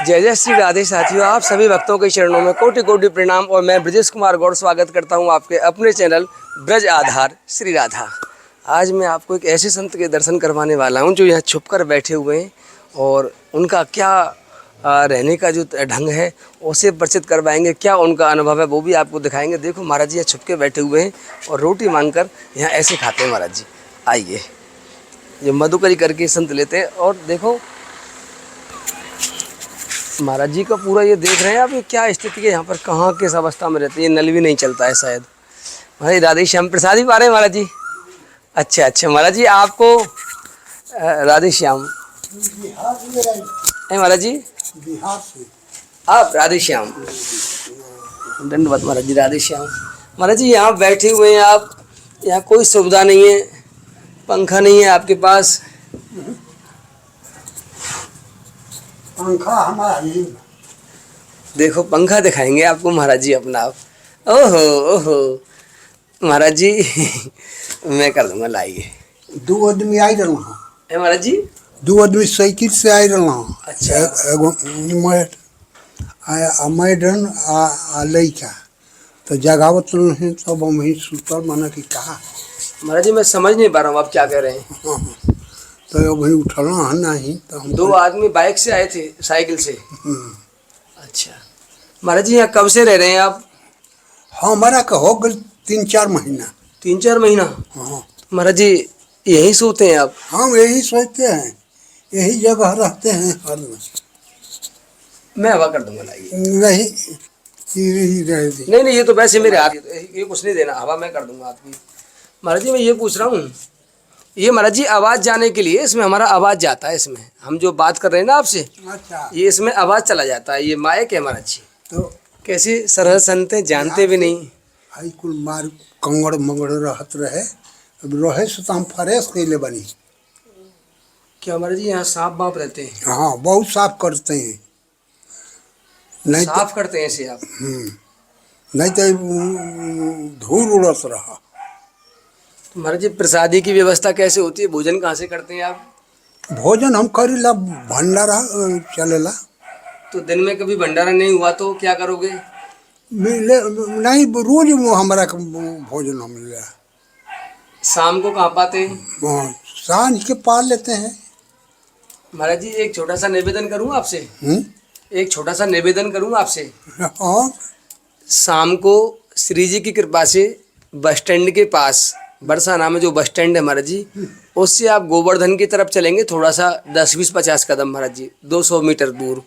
जय जय श्री राधे साथियों, आप सभी भक्तों के चरणों में कोटि कोटि प्रणाम। और मैं ब्रजेश कुमार गौड़ स्वागत करता हूं आपके अपने चैनल ब्रज आधार श्री राधा। आज मैं आपको एक ऐसे संत के दर्शन करवाने वाला हूं जो यहाँ छुपकर बैठे हुए हैं और उनका क्या रहने का जो ढंग है उसे परिचित करवाएंगे। क्या उनका अनुभव है वो भी आपको दिखाएंगे। देखो महाराज जी यहाँ छुप के बैठे हुए हैं और रोटी मांगकर यहाँ ऐसे खाते हैं। महाराज जी आइए, ये मधुकरी करके संत लेते हैं। और देखो महाराज जी का पूरा ये देख रहे हैं आप, ये क्या स्थिति है यहाँ पर, कहाँ किस अवस्था में रहते हैं। ये नल भी नहीं चलता है शायद। महाराज राधे श्याम प्रसाद ही पा रहे हैं महाराज जी। अच्छा अच्छा महाराज जी, आपको राधे श्याम है महाराज जी, बिहार से आप राधे श्याम। धन्यवाद महाराज जी, राधे श्याम। महाराज जी यहाँ बैठे हुए हैं आप, यहाँ कोई सुविधा नहीं है, पंखा नहीं है आपके पास। पंखा हमारा ही। देखो पंखा दिखाएंगे आपको महाराज जी अपना आप। ओहो ओहो महाराज जी मैं कर दूंगा, लाइए। दो आदमी आई रहा हूँ। है महाराज जी, दो आदमी साइकिल से आई रहा हूँ। अच्छा। एगो मैडन आ लइका तो जगावत नहीं, तब हम ही सुतल माना कि कहा। महाराज जी मैं समझ नहीं पा रहा हूँ आप क्या कह रहे हैं। हाँ, तो अब ही उठला है नहीं तो हम दो आदमी बाइक से आए थे, साइकिल से। अच्छा महाराज जी यहाँ कब से रह रहे हैं आप। हमारा का हो गल 3-4 महीना। 3-4 महीना। हाँ, महाराज जी यहीं सोते हैं आप। हम यही सोचते हैं, यही जगह रहते हैं हर में। मैं हवा कर दूंगा, लाइए। यही रह दी। नहीं नहीं, ये तो वैसे मेरे हाथ, ये कुछ नहीं देना, हवा मैं कर दूंगा आपकी। महाराज जी मैं ये पूछ रहा हूँ, ये महाराज जी आवाज़ जाने के लिए इसमें हमारा आवाज़ जाता है, इसमें हम जो बात कर रहे हैं ना आपसे, अच्छा, ये इसमें आवाज़ चला जाता है। ये माइक है महाराज जी। तो कैसे सरल संत हैं, जानते भी नहीं। हाई कुल मार कंगड़ मंगड़ रहत रहे, अब रहे से तो हम फ्रेश कैले बनी। क्या महाराज जी यहाँ सांप बाप रहते हैं। हाँ, बहुत साफ करते हैं। नहीं तो साफ करते हैं ऐसे आप। नहीं तो धूल उड़त रहा। तो महाराज जी प्रसादी की व्यवस्था कैसे होती है, भोजन कहाँ से करते हैं आप। भोजन हम करीला भंडारा चलेला। तो दिन में कभी भंडारा नहीं हुआ तो क्या करोगे। मिले नहीं, रोज वो हमारा भोजन हम मिले। शाम को कहाँ पाते हैं। हाँ, सांझ के पा लेते हैं। महाराज जी एक छोटा सा निवेदन करूँ आपसे, हम्म? एक छोटा सा निवेदन करूँ आपसे। हाँ, शाम को श्री जी की कृपा से बस स्टैंड के पास, बरसाना में जो बस स्टैंड है महाराज जी, उससे आप गोवर्धन की तरफ चलेंगे थोड़ा सा 10-20-50 कदम महाराज जी, 200 मीटर दूर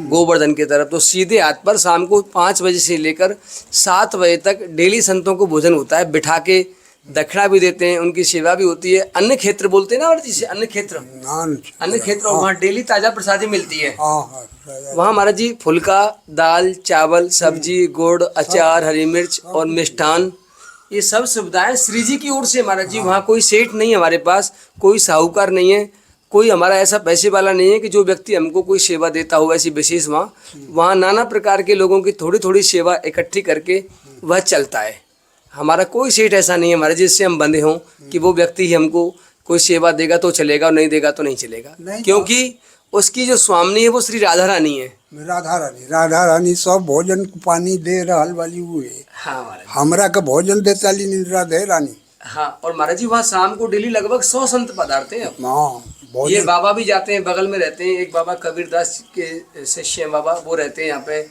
गोवर्धन की तरफ, तो सीधे हाथ पर शाम को 5 बजे से लेकर 7 बजे तक डेली संतों को भोजन होता है। बिठा के दक्षिणा भी देते हैं, उनकी सेवा भी होती है। अन्न क्षेत्र बोलते हैं ना महाराज जी से, अन्न क्षेत्र, अन्न क्षेत्र, वहाँ डेली ताज़ा प्रसादी मिलती है। वहाँ महाराज जी फुल्का, दाल, चावल, सब्जी, गुड़, अचार, हरी मिर्च और मिष्ठान, ये सब सुविधाएं श्री जी की ओर से महाराज जी। वहाँ कोई सेठ नहीं है हमारे पास, कोई साहूकार नहीं है, कोई हमारा ऐसा पैसे वाला नहीं है कि जो व्यक्ति हमको कोई सेवा देता हो ऐसी विशेष। वहाँ नाना प्रकार के लोगों की थोड़ी थोड़ी सेवा इकट्ठी करके वह चलता है। हमारा कोई सेठ ऐसा नहीं है महाराज जिससे हम बंधे हों कि वो व्यक्ति ही हमको कोई सेवा देगा तो चलेगा और नहीं देगा तो नहीं चलेगा, क्योंकि उसकी जो स्वामिनी है वो श्री राधा रानी है। राधा रानी सब भोजन पानी दे रहल वाली हुए। हाँ महाराज, हमरा के भोजन देता ली राधे रानी। हाँ, और महाराज जी वहाँ शाम को डेली लगभग 100 संत पधारते हैं। हाँ, ये बाबा भी जाते हैं, बगल में रहते हैं। एक बाबा कबीरदास के शिष्य हैं बाबा, वो रहते हैं यहाँ पे,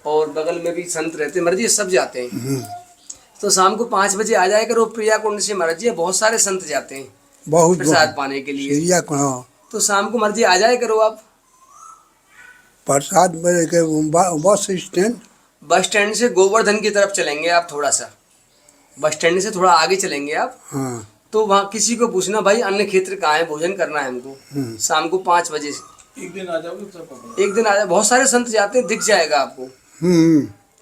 और बगल में भी संत रहते हैं महाराज जी, सब जाते हैं। तो शाम को 5 बजे आ जाया करो प्रिया कुंड से महाराज जी, बहुत सारे संत जाते हैं बहुत प्रसाद पाने के लिए। तो शाम को महाराज जी आ जाया करो आप। प्रसाद के बस स्टैंड, बस स्टैंड से गोवर्धन की तरफ चलेंगे आप, थोड़ा सा बस स्टैंड से थोड़ा आगे चलेंगे आप। हाँ, तो वहाँ किसी को पूछना भाई अन्न क्षेत्र कहाँ है, भोजन करना है हमको शाम को 5 बजे से। एक दिन आ जाओ, बहुत सारे संत जाते हैं, दिख जाएगा आपको।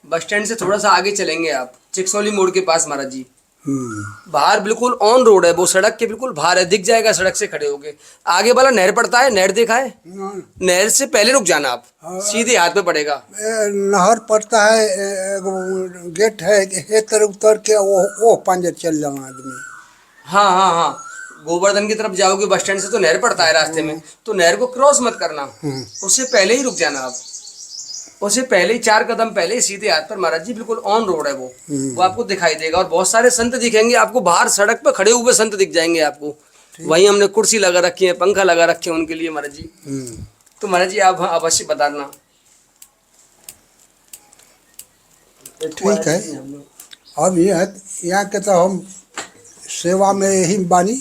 बस स्टैंड से थोड़ा सा आगे चलेंगे आप, चिकसौली मोड़ के पास महाराज जी। बाहर बिल्कुल ऑन रोड है, वो सड़क के बिल्कुल बाहर है, दिख जाएगा सड़क से खड़े होके। आगे वाला नहर पड़ता है, नहर देखा है, नहर से पहले रुक जाना आप, सीधे हाथ पे पड़ेगा। नहर पड़ता है, गेट है, हेतर उतर के वो पंजर चल जाना आदमी। हाँ हाँ हाँ, गोवर्धन की तरफ जाओगे बस स्टैंड से तो नहर पड़ता है रास्ते में, तो नहर को क्रॉस मत करना, उससे पहले ही रुक जाना आप। उससे पहले ही 4 कदम पहले ही सीधे हाथ पर महाराज जी बिल्कुल ऑन रोड है वो आपको दिखाई देगा। और बहुत सारे संत दिखेंगे आपको, बाहर सड़क पर खड़े हुए संत दिख जाएंगे आपको। वहीं हमने कुर्सी लगा रखी है, पंखा लगा रखे हैं उनके लिए महाराज जी। तो महाराज जी आप अवश्य बताना। ठीक है। अब यहाँ के तो हम सेवा में यही बानी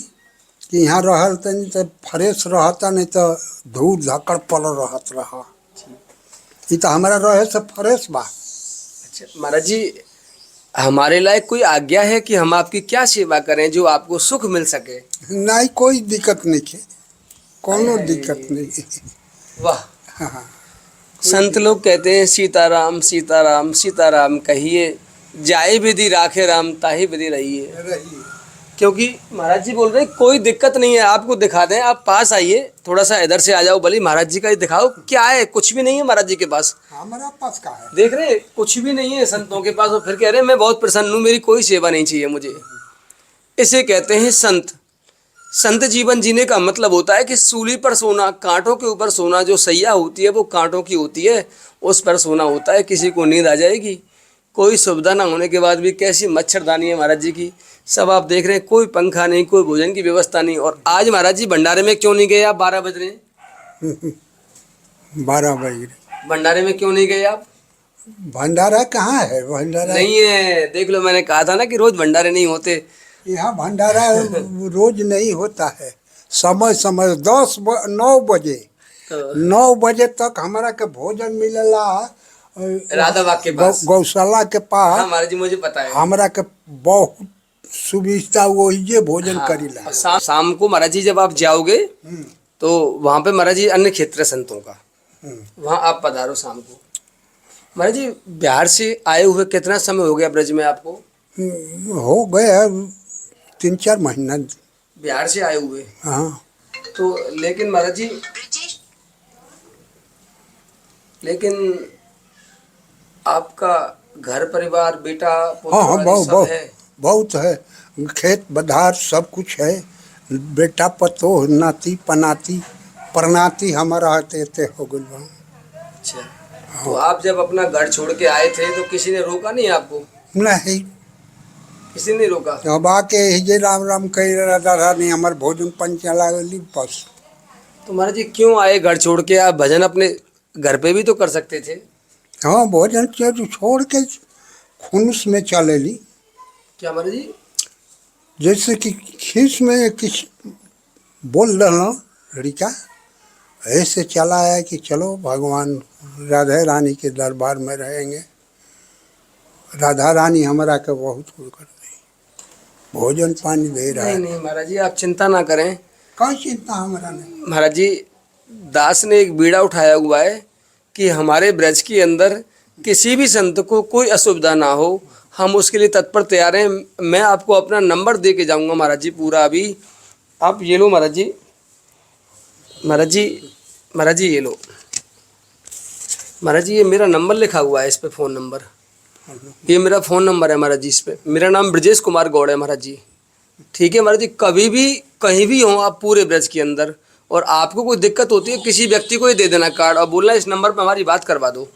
कि यहाँ रहल तनी तो फ्रेश रहता, नहीं तो धूल धक्कड़ पड़ रहत रहा। ये तो हमारा रहे से फ्रेश बा। अच्छा महाराज जी, हमारे लायक कोई आज्ञा है कि हम आपकी क्या सेवा करें जो आपको सुख मिल सके? नहीं, कोई दिक्कत नहीं है, कोनो दिक्कत नहीं है। वाह। हाँ। संत लोग कहते हैं सीताराम सीताराम सीताराम कहिए, जाए विधि राखे राम ताहि विधि रहिए। क्योंकि महाराज जी बोल रहे हैं कोई दिक्कत नहीं है, आपको दिखा दें। आप पास आइए, थोड़ा सा इधर से आ जाओ, भले महाराज जी का ही दिखाओ। क्या है? कुछ भी नहीं है महाराज जी के पास। हमारा पास का है, देख रहे कुछ भी नहीं है संतों के पास, और फिर कह रहे हैं मैं बहुत प्रसन्न हूँ, मेरी कोई सेवा नहीं चाहिए मुझे। इसे कहते हैं संत। संत जीवन जीने का मतलब होता है कि सूली पर सोना, कांटों के ऊपर सोना। जो सैया होती है वो कांटों की होती है, उस पर सोना होता है। किसी को नींद आ जाएगी, कोई सुविधा ना होने के बाद भी कैसी मच्छरदानी है महाराज जी की। सब आप देख रहे हैं, कोई पंखा नहीं, कोई भोजन की व्यवस्था नहीं। और आज महाराज जी भंडारे में क्यों नहीं गए आप? 12 बज रहे हैं। 12 बजे भंडारे में क्यों नहीं गए आप? भंडारा कहाँ है? भंडारा नहीं है, देख लो, मैंने कहा था ना कि रोज भंडारे नहीं होते। यहाँ भंडारा रोज नहीं होता है, समय समय 9 बजे तो 9 बजे तक हमारा के भोजन मिलेला राधा बाग के पास, गौशाला के हाँ पास। महाराज जी मुझे पता है। हमारा के बहुत सुविधा, वही जे भोजन हाँ, करीला। और शाम को महाराज जी जब आप जाओगे तो वहाँ पे महाराज जी अन्य क्षेत्र है संतों का, वहाँ आप पधारो शाम को। महाराज जी बिहार से आए हुए कितना समय हो गया ब्रज में आपको? हो गया 3-4 महीना। बिहार से आए हुए? हाँ। तो लेकिन महाराज जी, लेकिन आपका घर परिवार, बेटा पुत्र हाँ हाँ, आदि सब है? बहुत है, खेत बधार सब कुछ है। बेटा पतोह नाती पनाती परनाती हमारा हते हो गल। अच्छा, तो आप जब अपना घर छोड़ के आए थे तो किसी ने रोका नहीं आपको? नहीं, किसी ने रोका? अब आके हिजे राम राम कही रहा नहीं, हमारे भोजन पंच चला गली बस। तो महाराज जी क्यों आए घर छोड़ के? आप भजन अपने घर पे भी तो कर सकते थे। हाँ, भोजन छोड़ के खुनुस में चले ली। क्या महाराज जी? जैसे कि खीस में किस बोल रहा लड़का, ऐसे चला है कि चलो भगवान राधा रानी के दरबार में रहेंगे। राधा रानी हमारा के बहुत कुछ कर दी, भोजन पानी दे रहा नहीं है। नहीं महाराज जी, आप चिंता ना करें। कौन चिंता हमारा नहीं। महाराज जी, दास ने एक बीड़ा उठाया हुआ है कि हमारे ब्रज के अंदर किसी भी संत को कोई असुविधा ना हो, हम उसके लिए तत्पर तैयार हैं। मैं आपको अपना नंबर दे के जाऊंगा महाराज जी पूरा। अभी आप ये लो महाराज जी, महाराज जी, महाराज जी ये लो महाराज जी, ये मेरा नंबर लिखा हुआ है इस पे, फ़ोन नंबर। ये मेरा फ़ोन नंबर है महाराज जी इस पे। मेरा नाम ब्रजेश कुमार गौड़ है महाराज जी। ठीक है महाराज जी, कभी भी कहीं भी हो आप पूरे ब्रज के अंदर, और आपको कोई दिक्कत होती है किसी व्यक्ति को ही दे देना कार्ड, और बोलना इस नंबर पर हमारी बात करवा दो।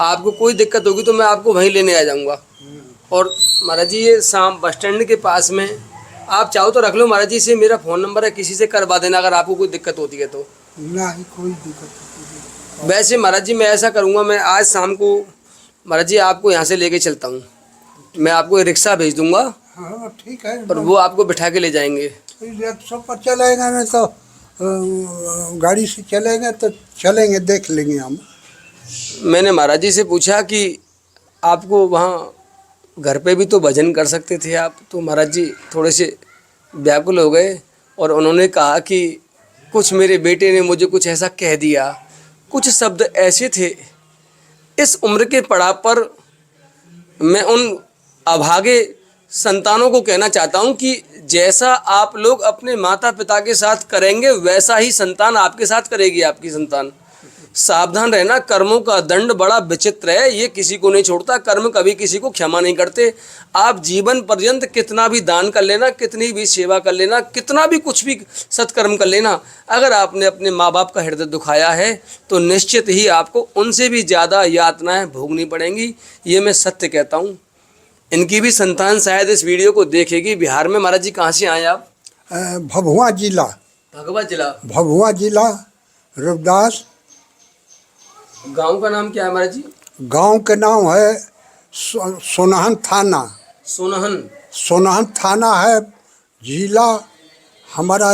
आपको कोई दिक्कत होगी तो मैं आपको वहीं लेने आ जाऊंगा। और महाराज जी ये शाम बस स्टैंड के पास में, आप चाहो तो रख लो महाराज जी, से मेरा फ़ोन नंबर है, किसी से करवा देना अगर आपको कोई दिक्कत होती है तो। नहीं, कोई दिक्कत नहीं। वैसे महाराज जी मैं ऐसा करूँगा, मैं आज शाम को महाराज जी आपको यहाँ से लेके चलता हूँ। मैं आपको रिक्शा भेज दूंगा हाँ ठीक है, और वो आपको बिठा के ले जाएंगे। रिक्शा पर चलेगा नहीं तो गाड़ी से चलेंगे तो चलेंगे, देख लेंगे हम। मैंने महाराज जी से पूछा कि आपको वहाँ घर पे भी तो भजन कर सकते थे आप, तो महाराज जी थोड़े से व्याकुल हो गए और उन्होंने कहा कि कुछ मेरे बेटे ने मुझे कुछ ऐसा कह दिया, कुछ शब्द ऐसे थे। इस उम्र के पड़ाव पर मैं उन अभागे संतानों को कहना चाहता हूं कि जैसा आप लोग अपने माता पिता के साथ करेंगे वैसा ही संतान आपके साथ करेगी, आपकी संतान। सावधान रहना, कर्मों का दंड बड़ा विचित्र है, ये किसी को नहीं छोड़ता, कर्म कभी किसी को क्षमा नहीं करते। आप जीवन पर्यंत कितना भी दान कर लेना, कितनी भी सेवा कर लेना, कितना भी कुछ भी सत्कर्म कर लेना, अगर आपने अपने माँ बाप का हृदय दुखाया है तो निश्चित ही आपको उनसे भी ज़्यादा यातनाएं भोगनी पड़ेंगी। ये मैं सत्य कहता हूँ। इनकी भी संतान शायद इस वीडियो को देखेगी। बिहार में महाराज जी कहाँ से आए आप? भभुआ जिला, भगवा जिला। भभुआ जिला, रविदास। गांव का नाम क्या है महाराज जी? गांव के नाम है सोनहन थाना। सोनहन। सोनहन थाना है, जिला हमारा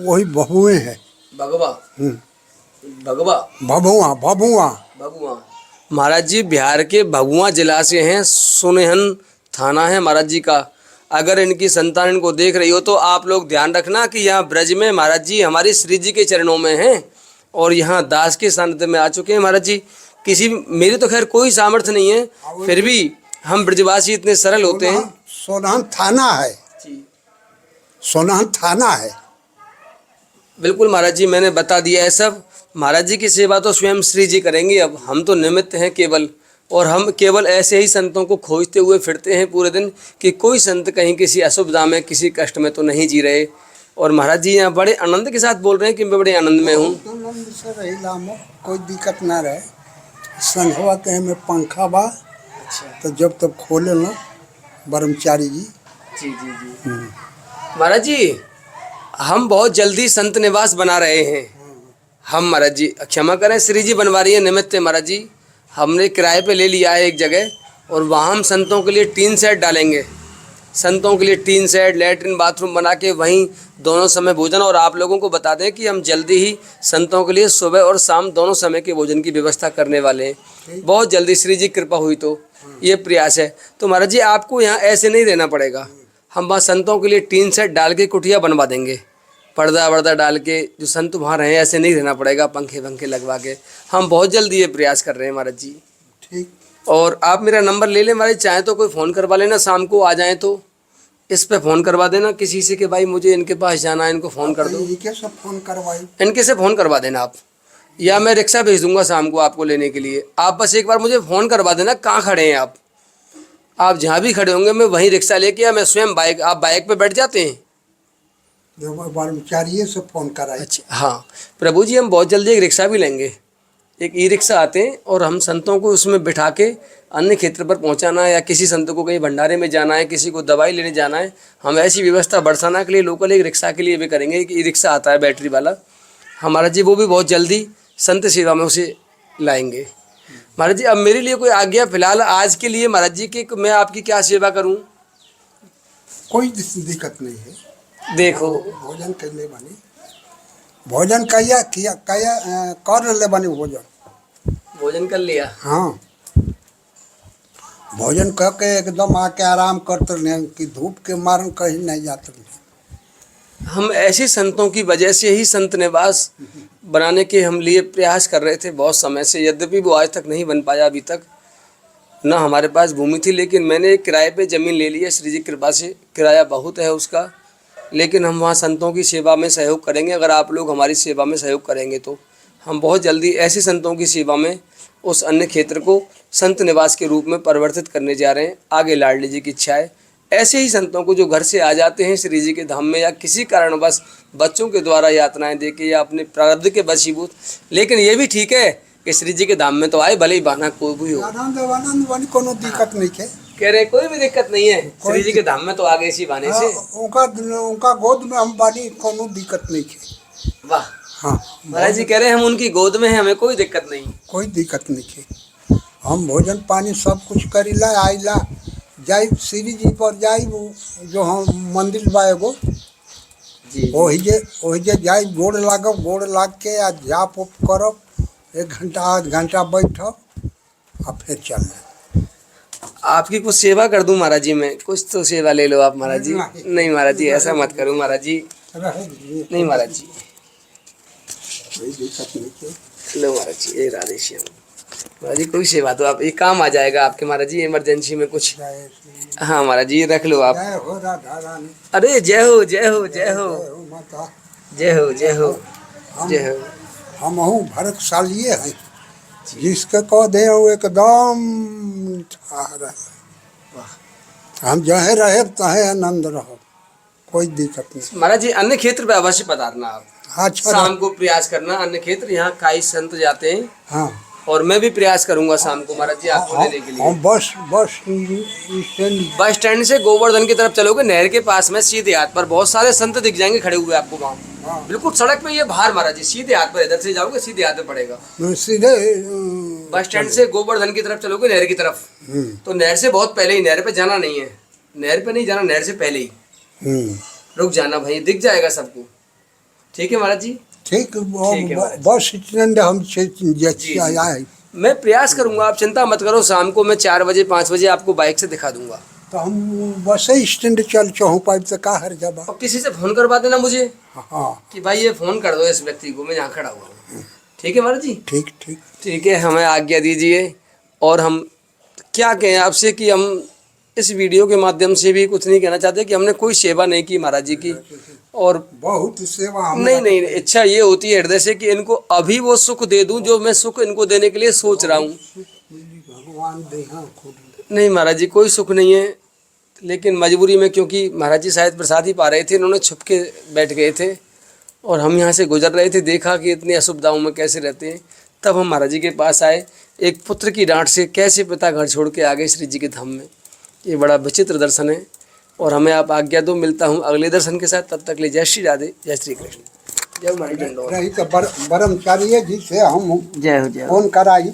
वही भभुए है। भगवा। भगवा। भभुआ भभुआ भगुआ। महाराज जी बिहार के भगुआ जिला से हैं, सोनहन थाना है महाराज जी का। अगर इनकी संतान इनको देख रही हो तो आप लोग ध्यान रखना कि यहाँ ब्रज में महाराज जी हमारे श्री जी के चरणों में हैं और यहाँ दास के सानिध्य में आ चुके हैं महाराज जी। किसी मेरी तो खैर कोई सामर्थ्य नहीं है, फिर भी हम ब्रजवासी इतने सरल होते हैं। सोनहन थाना है, सोनहन थाना है। बिल्कुल महाराज जी, मैंने बता दिया है सब। महाराज जी की सेवा तो स्वयं श्री जी करेंगे, अब हम तो निमित्त हैं केवल। और हम केवल ऐसे ही संतों को खोजते हुए फिरते हैं पूरे दिन कि कोई संत कहीं किसी असुविधा में, किसी कष्ट में तो नहीं जी रहे। और महाराज जी यहाँ बड़े आनंद के साथ बोल रहे हैं कि मैं बड़े आनंद में हूँ। आनंद से रही, कोई दिक्कत ना रहे। संघवा के में पंखा बा, तो जब तक खोले लो ब्रह्मचारी जी। जी जी जी महाराज जी, हम बहुत जल्दी संत निवास बना रहे हैं। हम महाराज जी क्षमा करें, श्री जी बनवा रही है निमित्त है महाराज जी। हमने किराए पे ले लिया है एक जगह और वहाँ हम संतों के लिए टीन सेट डालेंगे। संतों के लिए टीन सेट, लैट्रिन, बाथरूम बना के वहीं दोनों समय भोजन। और आप लोगों को बता दें कि हम जल्दी ही संतों के लिए सुबह और शाम दोनों समय के भोजन की व्यवस्था करने वाले हैं। बहुत जल्दी श्री जी कृपा हुई तो ये प्रयास है। तो महाराज जी आपको यहाँ ऐसे नहीं रहना पड़ेगा। हम वहाँ संतों के लिए टीन सेट डाल के कुटिया बनवा देंगे, पर्दा वर्दा डाल के। जो संत वहाँ रहे ऐसे नहीं रहना पड़ेगा, पंखे वंखे लगवा के। हम बहुत जल्दी ये प्रयास कर रहे हैं महाराज जी। ठीक। और आप मेरा नंबर ले लें महाराज, चाहे तो कोई फ़ोन करवा लेना, शाम को आ जाएँ तो इस पे फ़ोन करवा देना किसी से कि भाई मुझे इनके पास जाना है, इनको फ़ोन कर दो। इनके से फ़ोन करवाई, इनके से फ़ोन करवा देना आप, या मैं रिक्शा भेज दूंगा शाम को आपको लेने के लिए। आप बस एक बार मुझे फ़ोन करवा देना कहाँ खड़े हैं आप जहाँ भी खड़े होंगे मैं वहीं रिक्शा लेके, या मैं स्वयं बाइक, आप बाइक पे बैठ जाते हैं? ब्रह्मचारी से फ़ोन कराई। अच्छा हाँ प्रभु जी, हम बहुत जल्दी एक रिक्शा भी लेंगे। एक ई रिक्शा आते हैं और हम संतों को उसमें बिठा के अन्य क्षेत्र पर पहुंचाना है, या किसी संत को कहीं भंडारे में जाना है, किसी को दवाई लेने जाना है, हम ऐसी व्यवस्था बरसाना के लिए लोकल एक रिक्शा के लिए भी करेंगे। एक ई रिक्शा आता है बैटरी वाला हमारा जी, वो भी बहुत जल्दी संत सेवा में उसे लाएंगे। महाराज जी अब मेरे लिए कोई आज्ञा फिलहाल आज के लिए महाराज जी कि मैं आपकी क्या सेवा करूँ? कोई दिक्कत नहीं है। देखो भोजन कर ले बनी, भोजन किया किया किया कर ले बनी, भोजन कर लिया। हाँ भोजन करके एकदम आके आराम करते रहे कि धूप के मारन कहीं नहीं जाते। हम ऐसे संतों की वजह से ही संत निवास बनाने के हम लिए प्रयास कर रहे थे बहुत समय से, यद्यपि वो आज तक नहीं बन पाया अभी तक। ना हमारे पास भूमि थी, लेकिन मैंने एक किराए पे ज़मीन ले ली है श्री जी कृपा से। किराया बहुत है उसका, लेकिन हम वहाँ संतों की सेवा में सहयोग करेंगे। अगर आप लोग हमारी सेवा में सहयोग करेंगे तो हम बहुत जल्दी ऐसे संतों की सेवा में उस अन्य क्षेत्र को संत निवास के रूप में परिवर्तित करने जा रहे हैं। आगे लाडली जी की इच्छा है ऐसे ही संतों को जो घर से आ जाते हैं श्री जी के धाम में, या किसी कारणवश बच्चों के द्वारा यातनाएं देके या अपने प्रारब्ध के वशीभूत, लेकिन ये भी ठीक है कि श्री जी के धाम में तो आए, भले ही बहाना कोई भी हो। आनंद वाली कोनो दिक्कत नहीं है, कह रहे कोई भी दिक्कत नहीं है, श्री जी के धाम में तो आ गए इसी बहाने से। उनका गोद में हम बानी, कोनो दिक्कत नहीं है। वाह। हाँ महाराज जी कह रहे हैं हम उनकी गोद में हैं, हमें कोई दिक्कत नहीं। कोई दिक्कत नहीं है। हम भोजन पानी सब कुछ करीला, आइला जाई श्री जी पर जाई, वो जो हम मंदिर बा एगो वही जे जाई, गोड़ लागब, गोड़ लाग के आ जाप उप करब, 1 घंटा आध घंटा बैठब आ फिर चल। आपकी कुछ सेवा कर दूं महाराज जी, मैं कुछ तो सेवा ले लो आप महाराज जी। नहीं महाराज जी ऐसा मत करूं महाराज जी, नहीं महाराज जी। लो महाराज जी, ये राधे श्याम। महाराज जी कोई सेवा तो आप, ये काम आ जाएगा आपके महाराज जी, इमरजेंसी में कुछ। हाँ महाराज जी रख लो आप। अरे जय हो जय हो जय हो जय हो जय हो जय हो। हम हूँ भरतशालिए हैं, जिसके कह दे वो एकदम ठहरा। हम जहे रहे तहे आनंद रहो, कोई दिक्कत नहीं। महाराज जी अन्य क्षेत्र पे अवश्य पधारना आप, अच्छा शाम को प्रयास करना अन्य क्षेत्र, यहाँ कई संत जाते हैं हाँ और मैं भी प्रयास करूंगा शाम को महाराज जी आपको लेने के लिए। हम बस स्टैंड बस स्टैंड से गोवर्धन की तरफ चलोगे, नहर के पास में सीधे हाथ पर बहुत सारे संत दिख जाएंगे खड़े हुए आपको वहाँ, हाँ। बिल्कुल सड़क पे ये बाहर महाराज जी, सीधे हाथ पर इधर से जाओगे सीधे हाथ में पड़ेगा। सीधे बस स्टैंड से गोवर्धन की तरफ चलोगे नहर की तरफ, तो नहर से बहुत पहले ही, नहर पे जाना नहीं है, नहर पे नहीं जाना, नहर से पहले ही रुक जाना भाई, दिख जाएगा सबको। ठीक है महाराज जी, ठीक। है महाराज। बस स्टैंड हम जी। आए मैं प्रयास करूंगा, आप चिंता मत करो, शाम को मैं 4 बजे 5 बजे आपको बाइक से दिखा दूंगा। तो हम बस स्टैंड चल चहु पाइप से का हर जबा। और किसी से फोन करवा देना मुझे हाँ कि भाई ये फोन कर दो इस व्यक्ति को, मैं यहाँ खड़ा हुआ हूँ। ठीक है महाराज जी, ठीक ठीक। ठीक है, हमें आज्ञा दीजिए। और हम क्या कहें आपसे कि हम इस वीडियो के माध्यम से भी कुछ नहीं कहना चाहते कि हमने कोई सेवा नहीं की महाराज जी की, और बहुत सेवा नहीं, इच्छा ये होती है हृदय से कि इनको अभी वो सुख दे दूं जो मैं सुख इनको देने के लिए सोच रहा हूँ। भगवान दे खुद। नहीं महाराज जी कोई सुख नहीं है, लेकिन मजबूरी में, क्योंकि महाराज जी शायद प्रसाद ही पा रहे थे, इन्होंने छुप के बैठ गए थे और हम यहाँ से गुजर रहे थे, देखा कि इतनी असुविधाओं में कैसे रहते हैं, तब हम महाराज जी के पास आए। एक पुत्र की डांट से कैसे पिता घर छोड़ के आ गए श्री जी के धाम में, ये बड़ा विचित्र दर्शन है। और हमें आप आज्ञा दो, मिलता हूँ अगले दर्शन के साथ, तब तक ले जय श्री राधे, जय श्री कृष्ण, जय हमारी डंडोर। रही तो ब्रह्मचारी है जिससे हम जय हो, जय हो। फोन कराई।